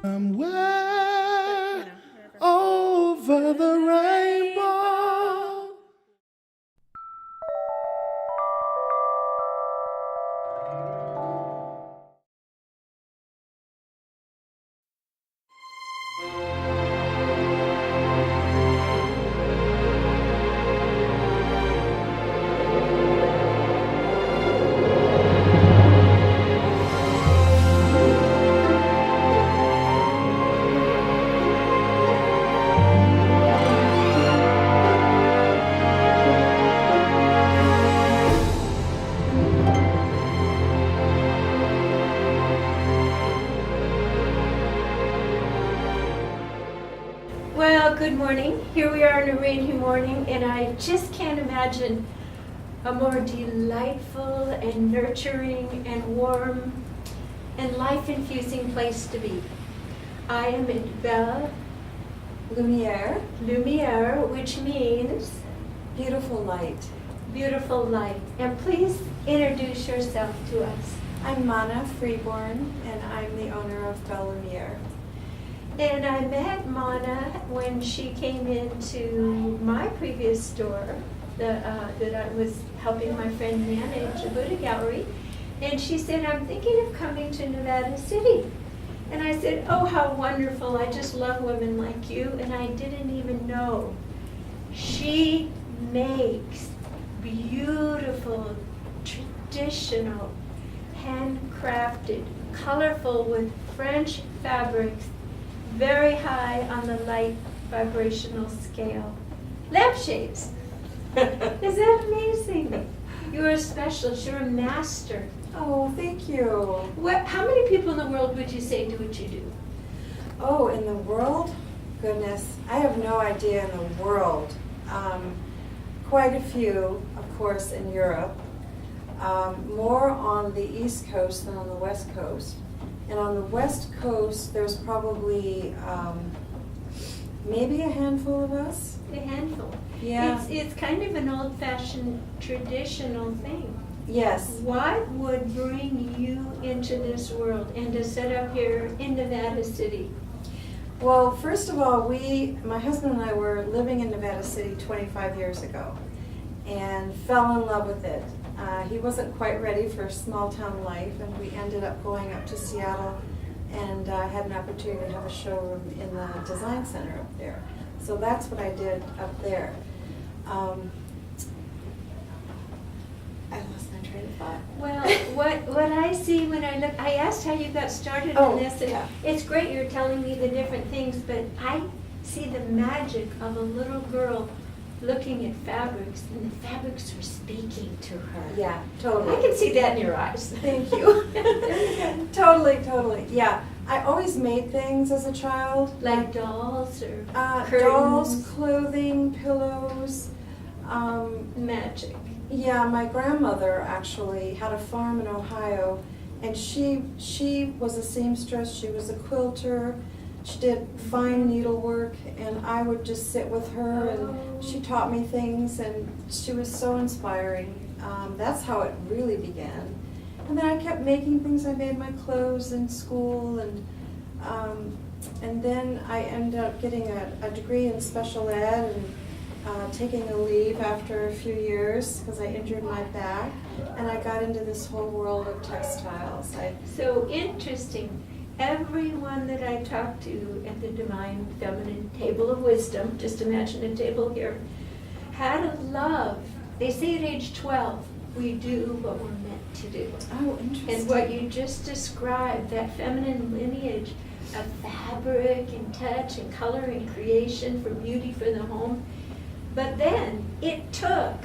Somewhere over the rainbow. Well, good morning. Here we are on a rainy morning, and I just can't imagine a more delightful and nurturing and warm and life-infusing place to be. I am in Belle Lumiere, which means beautiful light. beautiful light. And please introduce yourself to us. I'm Mahna Freeborn, and I'm the owner of Belle Lumiere. And I met Mahna when she came into my previous store that I was helping my friend manage, a Buddha gallery. And she said, I'm thinking of coming to Nevada City. And I said, oh, how wonderful. I just love women like you. And I didn't even know. She makes beautiful, traditional, handcrafted, colorful with French fabrics, very high on the light vibrational scale. Lampshades. Is that amazing? You're a specialist. You're a master. Oh, thank you. How many people in the world would you say do what you do? Oh, in the world? Goodness, I have no idea in the world. Quite a few, of course, in Europe. More on the East Coast than on the West Coast. And on the West Coast, there's probably maybe a handful of us. A handful. Yeah. It's kind of an old-fashioned traditional thing. Yes. What would bring you into this world and to set up here in Nevada City? Well, first of all, my husband and I were living in Nevada City 25 years ago and fell in love with it. He wasn't quite ready for small town life, and we ended up going up to Seattle and had an opportunity to have a showroom in the design center up there. So that's what I did up there. I lost my train of thought. Well, what I see when I look, I asked how you got started Oh, in this, and yeah. it's great you're telling me the different things, but I see the magic of a little girl looking at fabrics, and the fabrics are speaking to her. Yeah, totally. I can see that in your eyes. Thank you. Totally. Yeah, I always made things as a child. Like dolls or Dolls, curtains. clothing, pillows. Magic. Yeah, my grandmother actually had a farm in Ohio, and she was a seamstress. She was a quilter. She did fine needlework, and I would just sit with her, and she taught me things, and she was so inspiring. That's how it really began. And then I kept making things. I made my clothes in school, and then I ended up getting a degree in special ed and taking a leave after a few years because I injured my back, and I got into this whole world of textiles. So interesting. Everyone that I talked to at the Divine Feminine Table of Wisdom, just imagine a table here, had a love. They say at age 12, we do what we're meant to do. Oh, interesting. And what you just described, that feminine lineage of fabric and touch and color and creation for beauty for the home. But then it took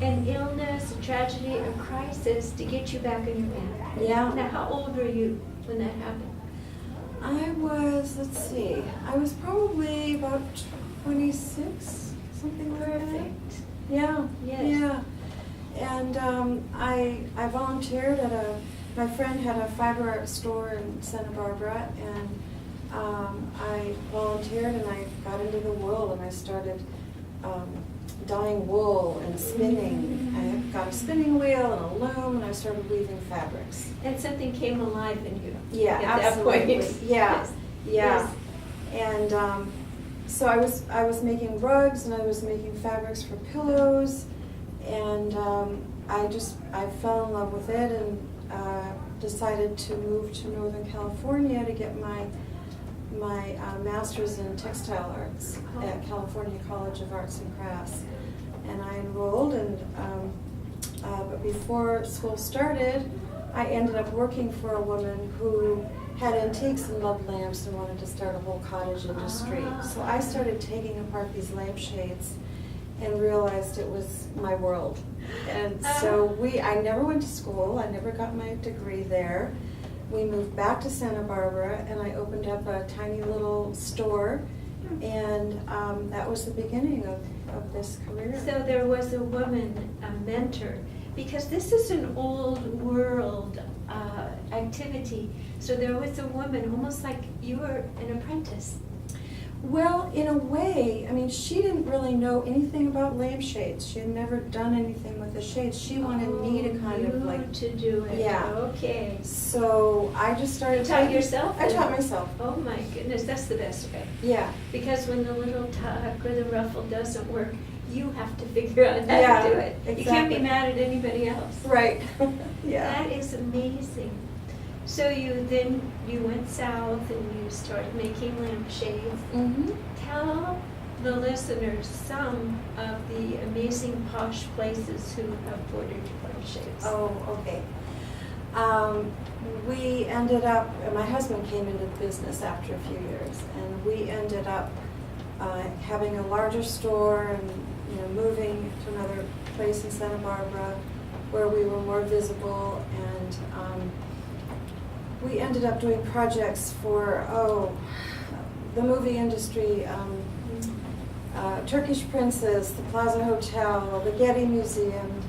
an illness, a tragedy, a crisis to get you back on your path. Yeah. Now, how old were you when that happened? I was, let's see, I was probably about 26, something like that. Perfect. Yeah. Yes. Yeah. And I volunteered at my friend had a fiber art store in Santa Barbara, and I volunteered and I got into the world and I started dyeing wool and spinning. I got a spinning wheel and a loom, and I started weaving fabrics. And something came alive in you. Yeah, at absolutely. that point. Yeah. Yeah. And so I was making rugs and I was making fabrics for pillows, and I fell in love with it and decided to move to Northern California to get my master's in textile arts at California College of Arts and Crafts. And I enrolled, and but before school started, I ended up working for a woman who had antiques and loved lamps and wanted to start a whole cottage industry. So I started taking apart these lampshades and realized it was my world. And so I never went to school, I never got my degree there. We moved back to Santa Barbara and I opened up a tiny little store, and that was the beginning of this career. So there was a woman, a mentor, because this is an old world activity. So there was a woman, almost like you were an apprentice. Well, in a way, I mean, she didn't really know anything about lampshades. She had never done anything with the shades. She wanted me to kind of like to do it. Yeah. Okay. So I just started. You taught yourself? I taught myself. Oh my goodness, that's the best way. Yeah. Because when the little tuck or the ruffle doesn't work, you have to figure out how Yeah, to do it. You can't be exactly. mad at anybody else. Right. Yeah. That is amazing. So you went south and you started making lampshades. Mm-hmm. Tell the listeners some of the amazing posh places who have ordered lampshades. Oh, okay. We ended up, my husband came into the business after a few years, and we ended up having a larger store and moving to another place in Santa Barbara where we were more visible, and we ended up doing projects for the movie industry, Turkish Princess, the Plaza Hotel, the Getty Museum.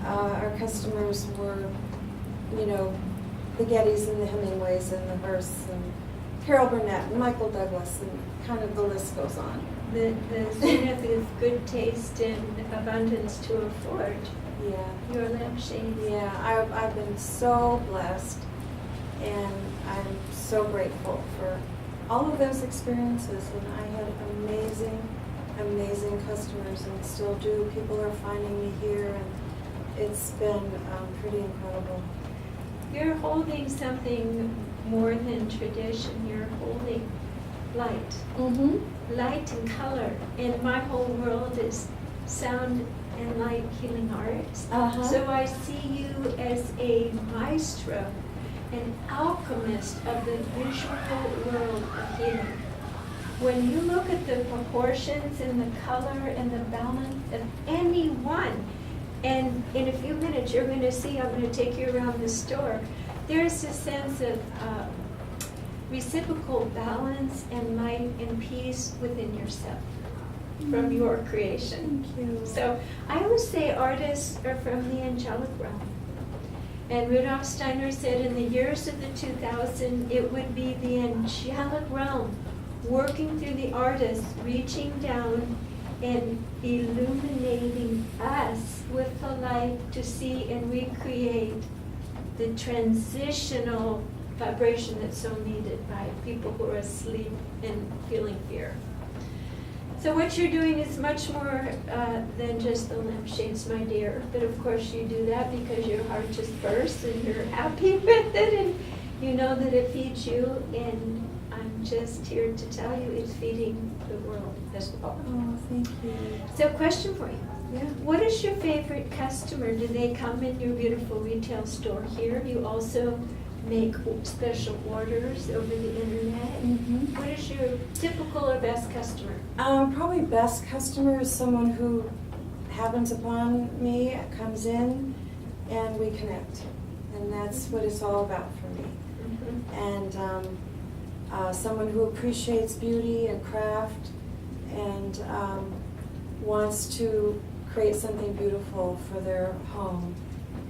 Our customers were, the Gettys and the Hemingways and the Hearsts and Carol Burnett and Michael Douglas, and kind of the list goes on. The zenith of good taste and abundance to afford Yeah. your lampshades. Yeah, I've been so blessed, and I'm so grateful for all of those experiences, and I had amazing customers, and still do. People are finding me here, and it's been pretty incredible. You're holding something more than tradition. You're holding light. Mm-hmm. Light and color. And my whole world is sound and light healing arts. Uh-huh. So I see you as a maestro, an alchemist of the visual world of healing. When you look at the proportions and the color and the balance of any one, and in a few minutes you're going to see, I'm going to take you around the store, there's a sense of reciprocal balance and light and peace within yourself from your creation. Thank you. So I always say artists are from the angelic realm. And Rudolf Steiner said in the years of the 2000, it would be the angelic realm working through the artists, reaching down and illuminating us with the light to see and recreate the transitional vibration that's so needed by people who are asleep and feeling fear. So what you're doing is much more than just the lampshades, my dear. But of course you do that because your heart just bursts and you're happy with it, and you know that it feeds you. And I'm just here to tell you it's feeding the world as well. Oh, thank you. So question for you. Yeah. What is your favorite customer? Do they come in your beautiful retail store here? You also make special orders over the internet. Mm-hmm. What is your typical or best customer? Probably best customer is someone who happens upon me, comes in, and we connect. And that's what it's all about for me. Mm-hmm. And someone who appreciates beauty and craft and wants to create something beautiful for their home.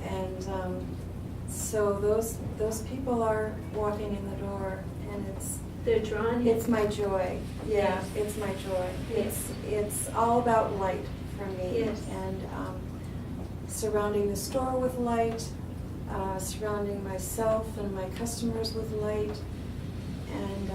And so those people are walking in the door, and They're drawn in. it's my joy. Yeah, Yes. it's my joy. Yes. It's all about light for me. Yes. And surrounding the store with light, surrounding myself and my customers with light, and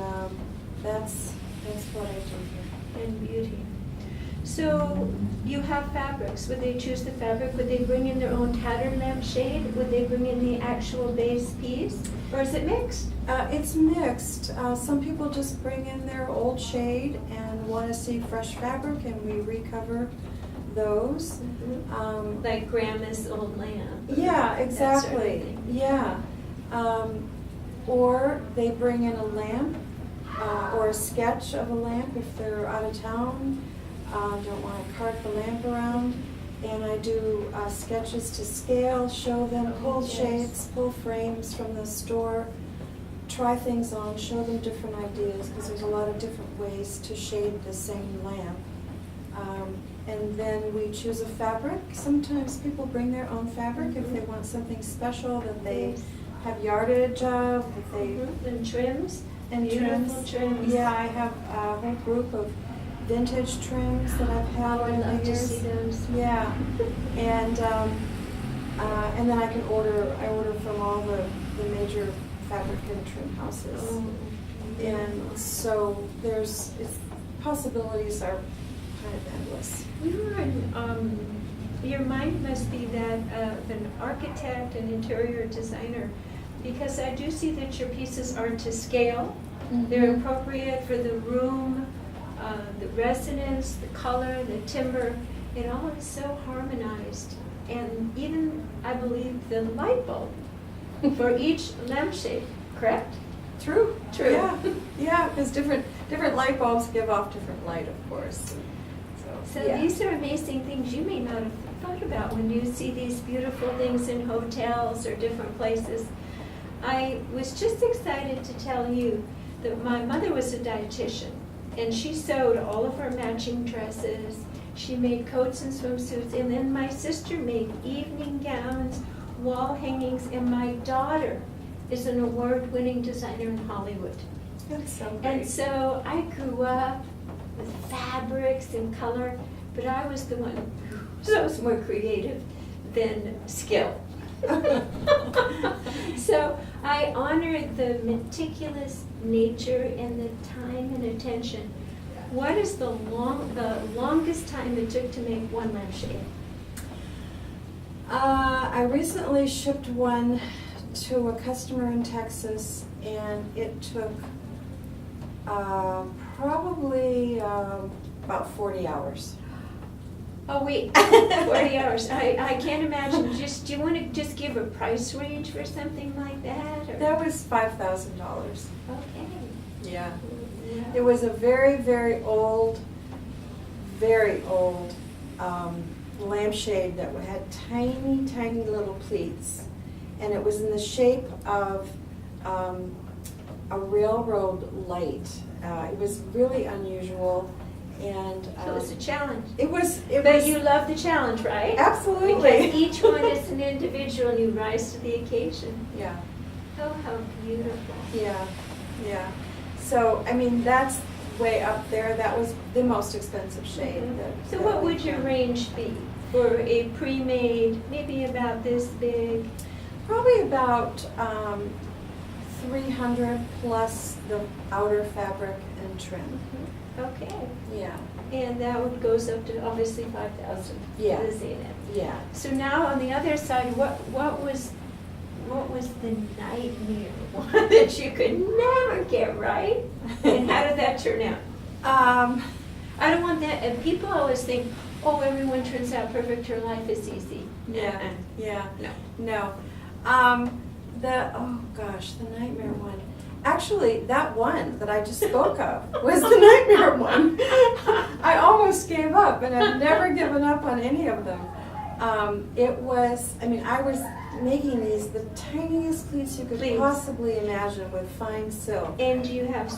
So you have fabrics. Would they choose the fabric? Would they bring in their own tattered lampshade? Would they bring in the actual base piece? Or is it mixed? It's mixed. Some people just bring in their old shade and want to see fresh fabric, and we recover those. Like Grandma's old lamp. Yeah, that sort of exactly. thing. Yeah. Or they bring in a lamp or a sketch of a lamp if they're out of town, don't want to cart the lamp around. And I do sketches to scale, show them, pull Yes. shades, pull frames from the store, try things on, show them different ideas, because there's a lot of different ways to shade the same lamp. And then we choose a fabric. Sometimes people bring their own fabric if they want something special that they Yes. have yardage of, that they, And trims. and Beautiful trims. Yeah, I have a whole group of vintage trims that I've had Oh, I'd over love the to years. see those. Yeah, and then I order from all the major fabric and trim houses. Oh. And so possibilities are kind of endless. Your mind must be that of an architect and interior designer, because I do see that your pieces are to scale. They're appropriate for the room, the residence, the color, the timber. It all is so harmonized. And even, I believe, the light bulb for each lampshade, correct? True. True. Yeah, yeah, because different light bulbs give off different light, of course. So yeah. these are amazing things you may not have thought about when you see these beautiful things in hotels or different places. I was just excited to tell you that my mother was a dietitian, and she sewed all of our matching dresses. She made coats and swimsuits, and then my sister made evening gowns, wall hangings, and my daughter is an award-winning designer in Hollywood. That's so And great. so I grew up with fabrics and color, but I was the one who was more creative than skill. So I honored the meticulous nature and the time and attention. What is the longest time it took to make one lampshade? I recently shipped one to a customer in Texas, and it took probably about 40 hours. Oh, wait, 40 hours. I can't imagine. Do you want to just give a price range for something like that? Or? That was $5,000. Okay. Yeah. Yeah. It was a very, very old lampshade that had tiny, tiny little pleats. And it was in the shape of a railroad light. It was really unusual. And So it was a challenge. it was. But you love the challenge, right? Absolutely. Because each one is an individual and you rise to the occasion. Yeah. Oh, how beautiful. Yeah, yeah. So, I mean, that's way up there. That was the most expensive shade. So what would your range be for a pre-made, maybe about this big? Probably about 300 plus the outer fabric and trim. Okay. Yeah, And that goes up to obviously 5,000. Yeah. The zenith. yeah. So now on the other side, what was the nightmare one that you could never get right? And how did that turn out? I don't want that. And people always think, oh, everyone turns out perfect. Her life is easy. Yeah, Uh-uh. yeah. No. No. Oh gosh, the nightmare one. Actually, that one that I just spoke of was the nightmare one. I almost gave up, and I've never given up on any of them. It was, I was making the tiniest pleats you could Pleats. possibly imagine with fine silk. And do you have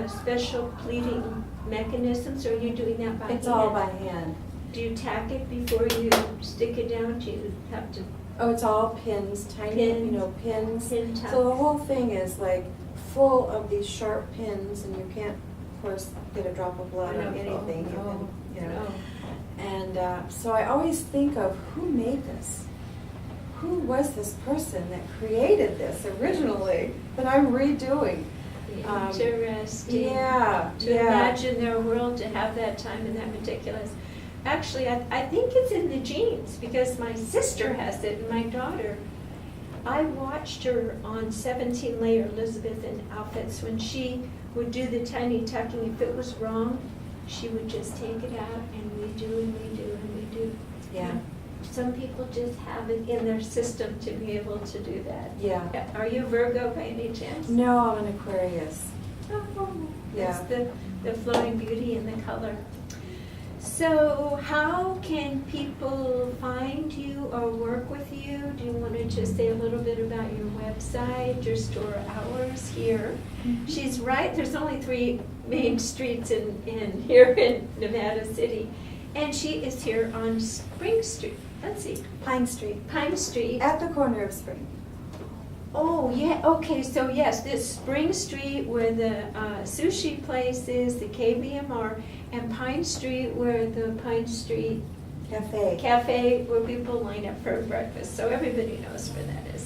special pleating mechanisms, or are you doing that by hand? It's all by hand. Do you tack it before you stick it down? Do you have to Oh, it's all pins, tiny, pins. pin tuck? So the whole thing is like full of these sharp pins, and you can't, of course, get a drop of blood on anything. No. And so I always think of who made this? Who was this person that created this originally that I'm redoing? Interesting. Yeah, To yeah. imagine their world, to have that time and that meticulous. Actually, I think it's in the genes because my sister has it and my daughter. I watched her on 17-layer Elizabethan outfits when she would do the tiny tucking. If it was wrong, she would just take it out and redo and redo and redo. Yeah. Some people just have it in their system to be able to do that. Yeah. Are you Virgo by any chance? No, I'm an Aquarius. Oh, Yeah. that's the flowing beauty and the color. So how can people find you or work with you? Do you want to just say a little bit about your website, your store hours here? She's right, there's only 3 main streets in here in Nevada City. And she is here on Spring Street. Let's see. Pine Street. Pine Street. At the corner of Spring. Oh, yeah, okay, so yes, this Spring Street where the sushi place is, the KBMR, and Pine Street where the Pine Street Cafe where people line up for breakfast. So everybody knows where that is.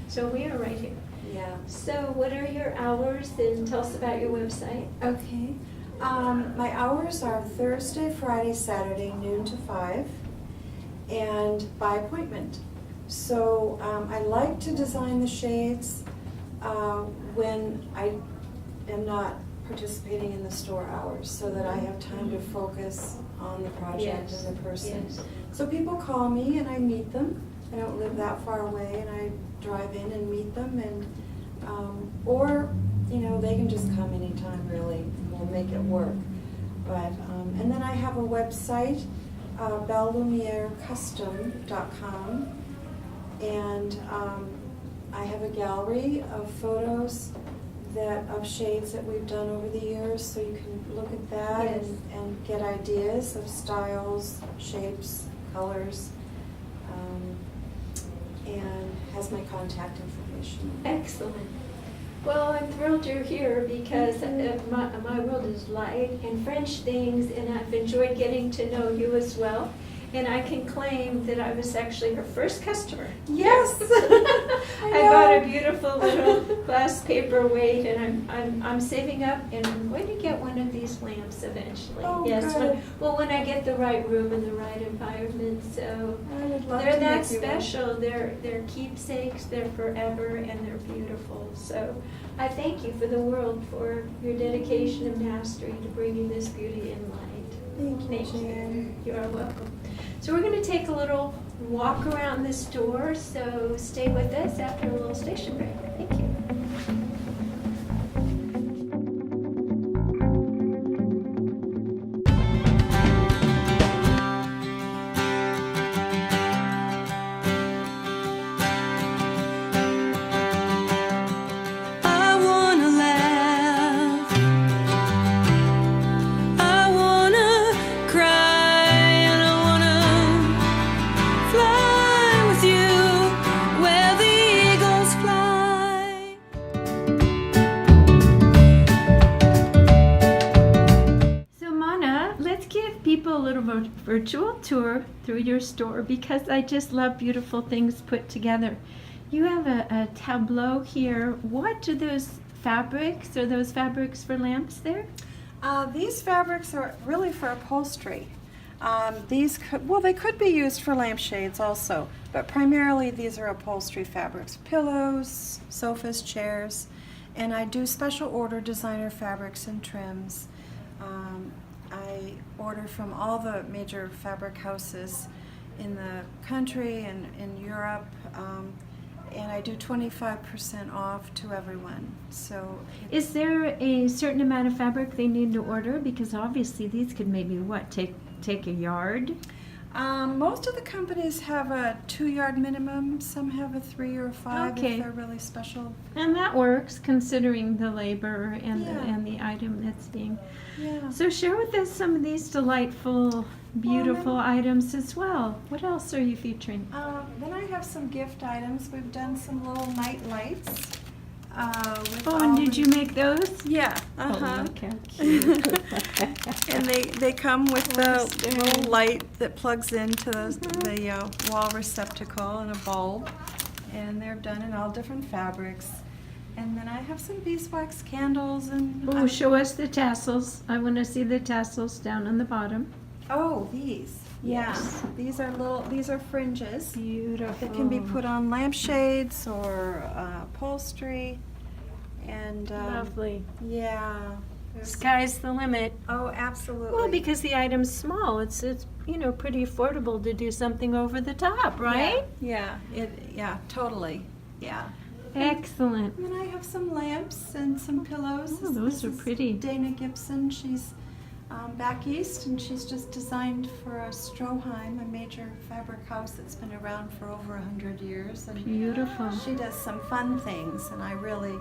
So we are right here. Yeah. So what are your hours, and tell us about your website. Okay. My hours are Thursday, Friday, Saturday, noon to 5, and by appointment. So I like to design the shades when I am not participating in the store hours, so that I have time to focus on the project Yes. and the person. Yes. So people call me and I meet them. I don't live that far away, and I drive in and meet them, and or they can just come anytime. Really, we'll make it work. But and then I have a website, BelleLumiereCustom.com, and I have a gallery of photos of shades that we've done over the years, so you can look at that. Yes. and get ideas of styles, shapes, colors, and has my contact information. Excellent. Well, I'm thrilled you're here because my world is light and French things, and I've enjoyed getting to know you as well. And I can claim that I was actually her first customer. Yes. I bought a beautiful little glass paperweight, and I'm saving up, and I'm going to get one of these lamps eventually. Oh, yes. good. When I get the right room and the right environment. So I would love they're to that make you one. special. They're keepsakes. They're forever, and they're beautiful. So I thank you for the world for your dedication and mastery to bringing this beauty in light. Thank you, Jan. You are welcome. So we're going to take a little walk around this store, so stay with us after a little station break. Thank you. I wanna laugh, I wanna cry, and I wanna fly with you where the eagles fly. So Mahna, let's give people a little virtual tour through your store, because I just love beautiful things put together. You have a tableau here. What are those fabrics? Are those fabrics for lamps there? These fabrics are really for upholstery. They could be used for lampshades also, but primarily these are upholstery fabrics. Pillows, sofas, chairs, and I do special order designer fabrics and trims. I order from all the major fabric houses in the country and in Europe, and I do 25% off to everyone. So Is there a certain amount of fabric they need to order? Because obviously these could maybe, take a yard? most of the companies have a 2-yard minimum. Some have a 3 or a 5 Okay. if they're really special. And that works, considering the labor and Yeah. the item that's being. Yeah. So share with us some of these delightful, beautiful items as well. What else are you featuring? Then I have some gift items. We've done some little night lights. With Oh, all and did the- you make those? Yeah. Oh, Uh-huh. look how cute. And they come with the little light that plugs into the wall receptacle and a bulb. And they're done in all different fabrics. And then I have some beeswax candles and... Oh, show us the tassels. I want to see the tassels down on the bottom. Oh, these. Yeah, these are fringes. Beautiful. That can be put on lampshades or upholstery, and Lovely. yeah. Sky's the limit. Oh, absolutely. Well, because the item's small, it's pretty affordable to do something over the top, right? Yeah, totally. Yeah. Excellent. And then I have some lamps and some pillows. Oh, those This are is pretty. Dana Gibson. She's back east, and she's just designed for a Stroheim, a major fabric house that's been around for over 100 years. And Beautiful. she does some fun things, and I really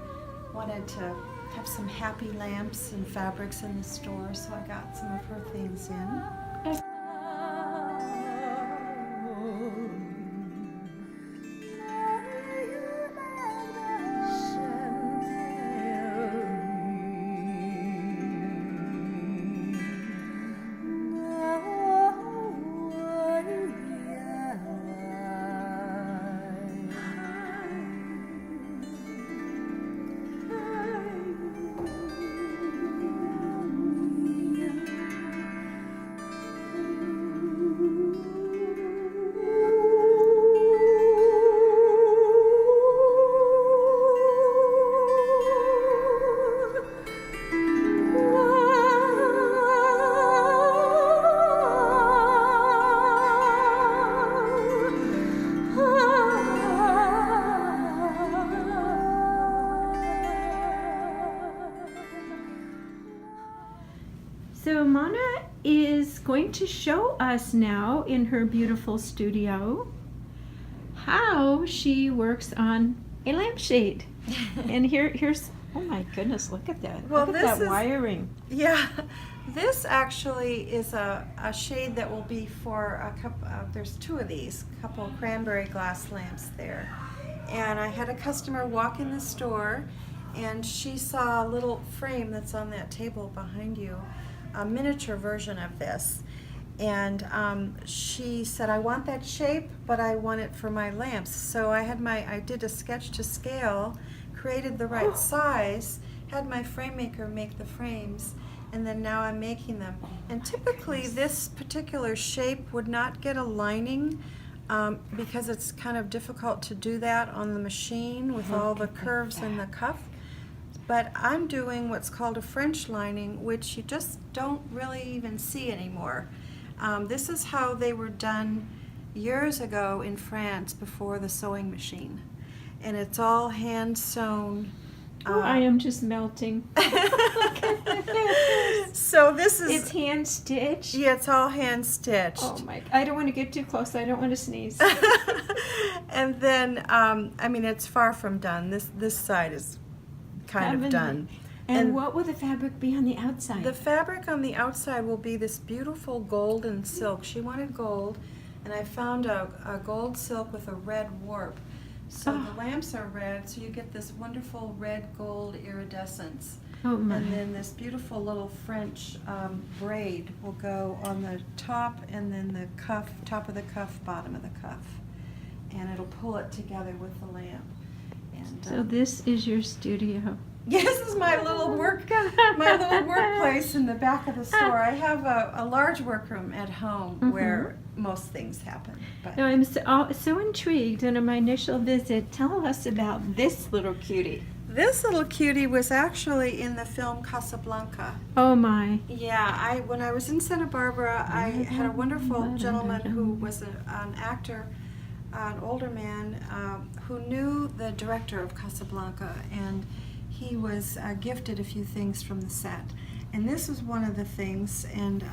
wanted to have some happy lamps and fabrics in the store, so I got some of her things in. So Mahna is going to show us now in her beautiful studio how she works on a lampshade. And here's, oh my goodness, look at that. Well, look at this that is- wiring. Yeah, this actually is a shade that will be for a couple, there's two of these, couple of cranberry glass lamps there. And I had a customer walk in the store, and she saw a little frame that's on that table behind you, a miniature version of this. And she said, I want that shape, but I want it for my lamps. So I did a sketch to scale, created the right size, had my frame maker make the frames, and then now I'm making them. And typically this particular shape would not get a lining because it's kind of difficult to do that on the machine with all the curves in the cuff. But I'm doing what's called a French lining, which you just don't really even see anymore. This is how they were done years ago in France before the sewing machine. And it's all hand sewn. Oh, I am just melting. So this is, It's hand stitched. yeah, it's all hand stitched. Oh my! I don't want to get too close. I don't want to sneeze. And then, I mean, it's far from done. This side is kind of Heavenly. done. And what will the fabric be on the outside? The fabric on the outside will be this beautiful golden silk. She wanted gold, and I found a gold silk with a red warp. So Oh. the lamps are red, so you get this wonderful red gold iridescence. Oh my! And then this beautiful little French braid will go on the top, and then the cuff, top of the cuff, bottom of the cuff. And it'll pull it together with the lamp. And, So this is your studio. yeah, this is my little workplace in the back of the store. I have a large workroom at home where most things happen. But No, I'm so intrigued. And on my initial visit, tell us about this little cutie. this little cutie was actually in the film Casablanca. Oh my! Yeah, when I was in Santa Barbara, I had a wonderful gentleman who was an actor, an older man, who knew the director of Casablanca, and he was gifted a few things from the set. And this was one of the things, and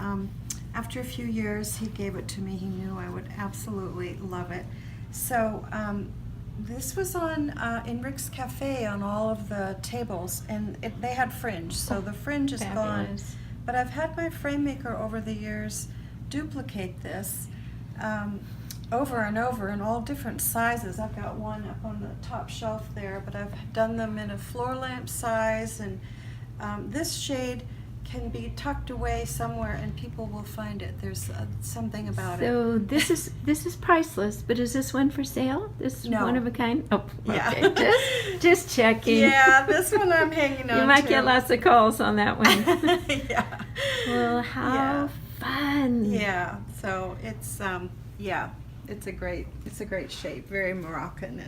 after a few years, he gave it to me. He knew I would absolutely love it. So this was on in Rick's Cafe on all of the tables, and they had fringe, so the fringe is gone. Fabulous. But I've had my frame maker over the years duplicate this over and over in all different sizes. I've got one up on the top shelf there, but I've done them in a floor lamp size, and this shade can be tucked away somewhere and people will find it. There's something about it. So this is priceless. But is this one for sale? This is No. one of a kind. Oh, Yeah. okay. just checking. Yeah, this one I'm hanging on You might to. get lots of calls on that one. Yeah. Well, how Yeah. fun. Yeah, so it's it's a great shape, very Moroccan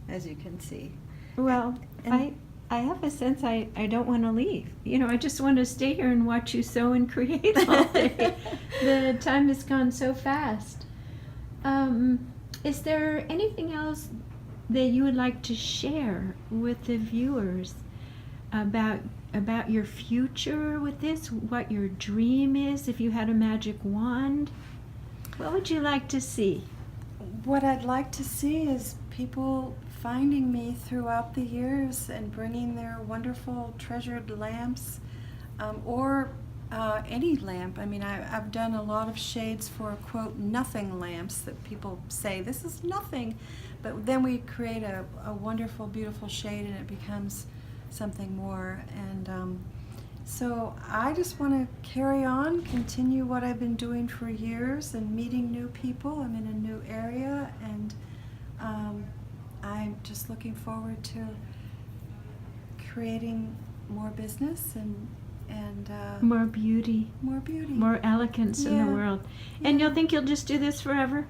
as you can see. Well, And- I have a sense I don't want to leave. You know, I just want to stay here and watch you sew and create all day. The time has gone so fast. Is there anything else that you would like to share with the viewers about your future with this? What your dream is? If you had a magic wand, what would you like to see? What I'd like to see is people finding me throughout the years and bringing their wonderful treasured lamps, or any lamp. I mean, I've done a lot of shades for, quote, nothing lamps that people say, this is nothing. But then we create a wonderful, beautiful shade and it becomes something more. And so I just want to carry on, continue what I've been doing for years and meeting new people. I'm in a new area, and I'm just looking forward to creating more business and More beauty, more elegance in the Yeah. world. And Yeah. you'll think you'll just do this forever?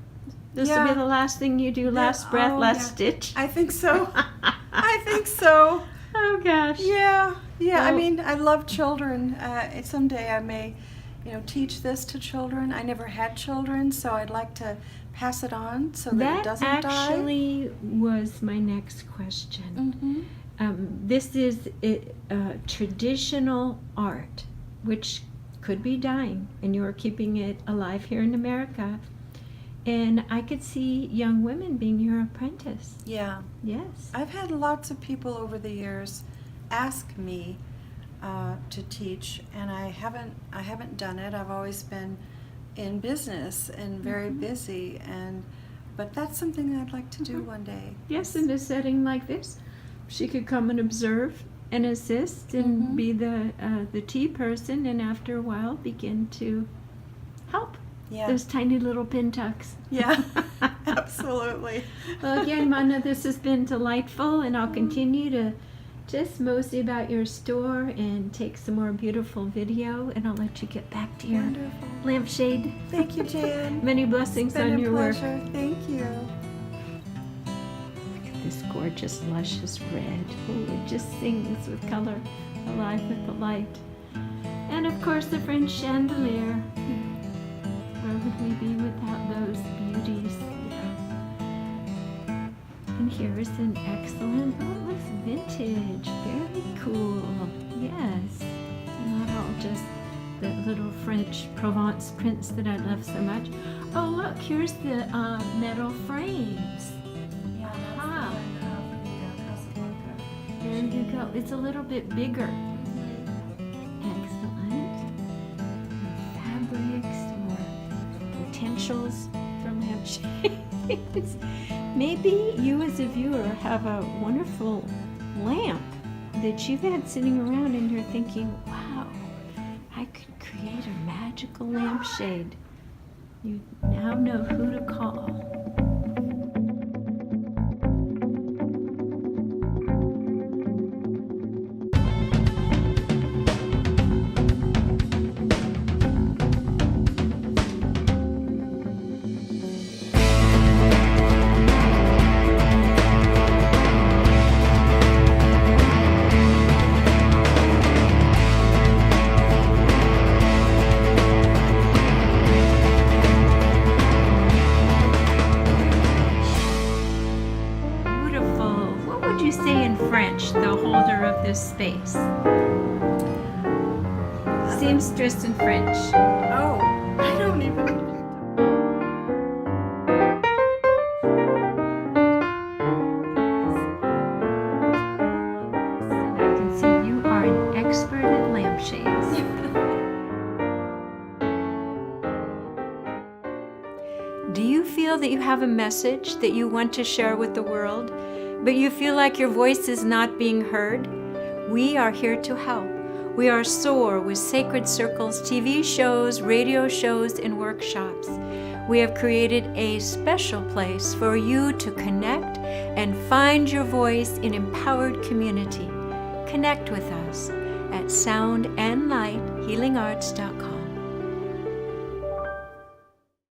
This will Yeah. be the last thing you do, last breath, Oh, last yeah. stitch? I think so. I think so. Oh gosh. Yeah. I Well- mean, I love children. Someday I may, teach this to children. I never had children, so I'd like to pass it on so that it That doesn't die. actually was my next question. Mhm. This is traditional art, which could be dying, and you're keeping it alive here in America. And I could see young women being your apprentice. Yeah. Yes. I've had lots of people over the years ask me to teach, and I haven't done it. I've always been in business and very busy, but that's something I'd like to do one day. Yes, in a setting like this, she could come and observe and assist and Mhm. be the tea person, and after a while begin to help Yeah. those tiny little pin tucks. Yeah. Absolutely. Well, again, Mahna, this has been delightful, and I'll continue to just mosey about your store and take some more beautiful video, and I'll let you get back to your Wonderful. lampshade. Thank you, Jan. Many blessings It's been on a your work. pleasure. Thank you. Look at this gorgeous, luscious red. Oh, it just sings with color, alive with the light. And of course, the French chandelier. Where would we be without those beauties? And here is an excellent, oh, it looks vintage, very cool. Yes, not all just the little French Provence prints that I love so much. Oh, look, here's the metal frames. Yeah, that's Ah. the one of the Casablanca. There you go. It's a little bit bigger. Excellent. More fabrics, more potentials for lampshades. Maybe you as a viewer have a wonderful lamp that you've had sitting around and you're thinking, wow, I could create a magical lampshade. You now know who to call. Beautiful. What would you say in French, the holder of this space? Seamstress in French. Oh, I don't even. I can see you are an expert at lampshades. Do you feel that you have a message that you want to share with the world, but you feel like your voice is not being heard? We are here to help. We are SOAR with Sacred Circles, TV shows, radio shows, and workshops. We have created a special place for you to connect and find your voice in empowered community. Connect with us at soundandlighthealingarts.com.